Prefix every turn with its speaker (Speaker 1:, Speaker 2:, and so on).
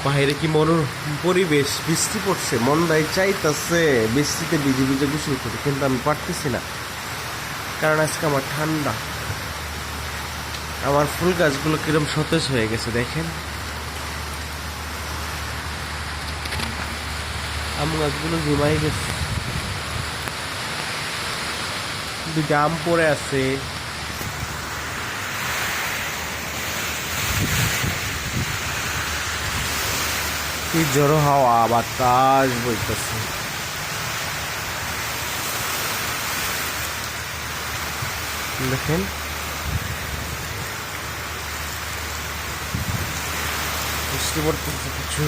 Speaker 1: বাইরে কি পরিবেশ, বৃষ্টি পড়ছে, মনটাই চাইতেছে বৃষ্টিতে ভিজে ভিজে গোসল করি, কিন্তু আমি পারতেছি না, কারণ আজকে আমার ঠান্ডা। আমার ফুল গাছগুলো কিরম সতেজ হয়ে গেছে দেখেন, আম গাছগুলো ঝিমাই গেছে, দুইটা আম পড়ে আছে। কি জোরো হাওয়া, বাতাস বইতেছে। দেখেন বৃষ্টি পড়তেছে কিছু